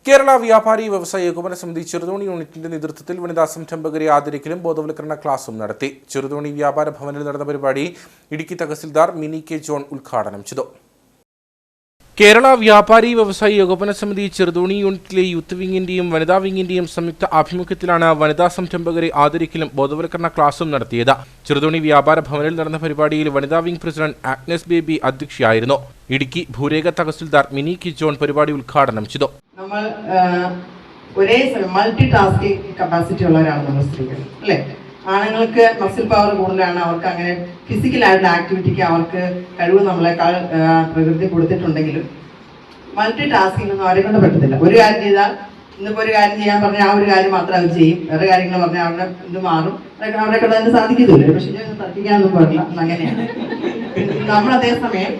കേരള വ്യാപാരി വ്യവസായ ഏകോപന സമിതി ചെറുതോണി യൂണിറ്റിന്റെ നേതൃത്വത്തിൽ വനിതാ സംരംഭകരെ ആദരിക്കലും ബോധവൽക്കരണ ക്ലാസും നടത്തി. ചെറുതോണി വ്യാപാര ഭവനിൽ നടന്ന പരിപാടി ഇടുക്കി തഹസിൽദാർ മിനി കെ ജോൺ ഉദ്ഘാടനം ചെയ്തു. കേരള വ്യാപാരി വ്യവസായ ഏകോപന സമിതി ചെറുതോണി യൂണിറ്റിലെ യൂത്ത് വിങ്ങിന്റെയും വനിതാ വിങ്ങിന്റെയും സംയുക്ത ആഭിമുഖ്യത്തിലാണ് വനിതാ സംരംഭകരെ ആദരിക്കലും ബോധവൽക്കരണ ക്ലാസും നടത്തിയത്. ചെറുതോണി വ്യാപാര ഭവനിൽ നടന്ന പരിപാടിയിൽ വനിതാ വിംഗ് പ്രസിഡന്റ് ആഗ്നസ് ബേബി അധ്യക്ഷയായിരുന്നു. ഇടുക്കി ഭൂരേഖ തഹസിൽദാർ മിനി കെ ജോൺ പരിപാടി ഉദ്ഘാടനം ചെയ്തു. നമ്മൾ ഒരേ മൾട്ടി ടാസ്കിംഗ് കപ്പാസിറ്റി ഉള്ളവരാണ് നമ്മൾ സ്ത്രീകൾ, അല്ലേ? ആണുങ്ങൾക്ക് മസിൽ പവർ കൂടുതലാണ്, അവർക്ക് അങ്ങനെ ഫിസിക്കലായിട്ടുള്ള ആക്ടിവിറ്റിക്ക് അവർക്ക് കഴിവ് നമ്മളെക്കാൾ പ്രകൃതി കൊടുത്തിട്ടുണ്ടെങ്കിലും മൾട്ടി ടാസ്കിംഗ് ഒന്നും അവരെ കൊണ്ട് പറ്റത്തില്ല. ഒരു കാര്യം ചെയ്താൽ ഇന്നിപ്പോൾ ഒരു കാര്യം ചെയ്യാൻ പറഞ്ഞാൽ ആ ഒരു കാര്യം മാത്രം അവർ ചെയ്യും, വേറെ കാര്യങ്ങൾ പറഞ്ഞാൽ അവരുടെ ഇത് മാറും, അവരെ കൊണ്ട് അതിന് സാധിക്കത്തില്ല. പക്ഷെ ഞാൻ തട്ടിക്കാനൊന്നും പറഞ്ഞില്ല, അങ്ങനെയാണ്. നമ്മൾ അതേസമയം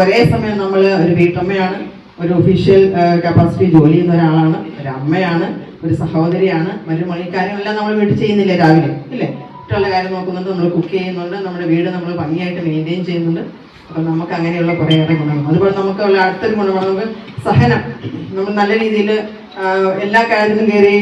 ഒരേ സമയം നമ്മൾ ഒരു വീട്ടമ്മയാണ്, ഒരു ഒഫീഷ്യൽ കപ്പാസിറ്റി ജോലി ചെയ്യുന്ന ഒരാളാണ്, ഒരു അമ്മയാണ്, ഒരു സഹോദരിയാണ്, മറ്റു കാര്യങ്ങളെല്ലാം നമ്മൾ വീട്ടിൽ ചെയ്യുന്നില്ലേ രാവിലെ, ഇല്ലേ? മറ്റുള്ള കാര്യം നോക്കുന്നുണ്ട്, നമ്മൾ കുക്ക് ചെയ്യുന്നുണ്ട്, നമ്മുടെ വീട് നമ്മൾ ഭംഗിയായിട്ട് മെയിൻറ്റെയിൻ ചെയ്യുന്നുണ്ട്. അപ്പം നമുക്ക് അങ്ങനെയുള്ള കുറേയേറെ ഗുണങ്ങൾ. അതുപോലെ നമുക്കുള്ള അടുത്തൊരു ഗുണമാണ് നമുക്ക് സഹനം. നമ്മൾ നല്ല രീതിയിൽ എല്ലാ കാര്യത്തിലും കയറി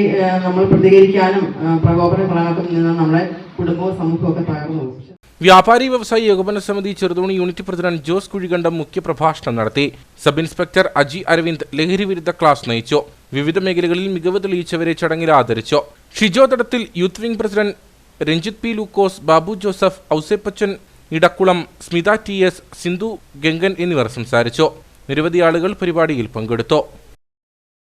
നമ്മൾ പ്രതികരിക്കാനും പ്രകോപനങ്ങളാക്കും നിന്ന് നമ്മുടെ കുടുംബവും സമൂഹവും ഒക്കെ തകർന്നു പോകും. വ്യാപാരി വ്യവസായ ഏകോപന സമിതി ചെറുതോണി യൂണിറ്റ് പ്രസിഡന്റ് ജോസ് കുഴികണ്ടം മുഖ്യപ്രഭാഷണം നടത്തി. സബ് ഇൻസ്പെക്ടർ അജി അരവിന്ദ് ലഹരി വിരുദ്ധ ക്ലാസ് നയിച്ചു. വിവിധ മേഖലകളിൽ മികവ് തെളിയിച്ചവരെ ചടങ്ങിൽ ആദരിച്ചു. Shijo Thadathil youth wing president Ranjith P Lukose, Babu Joseph, Ouseppachan Edakkulam, Smitha T S, Sindhu Gangan എന്നിവർ സംസാരിച്ചു. നിരവധി ആളുകൾ പരിപാടിയിൽ പങ്കെടുത്തു.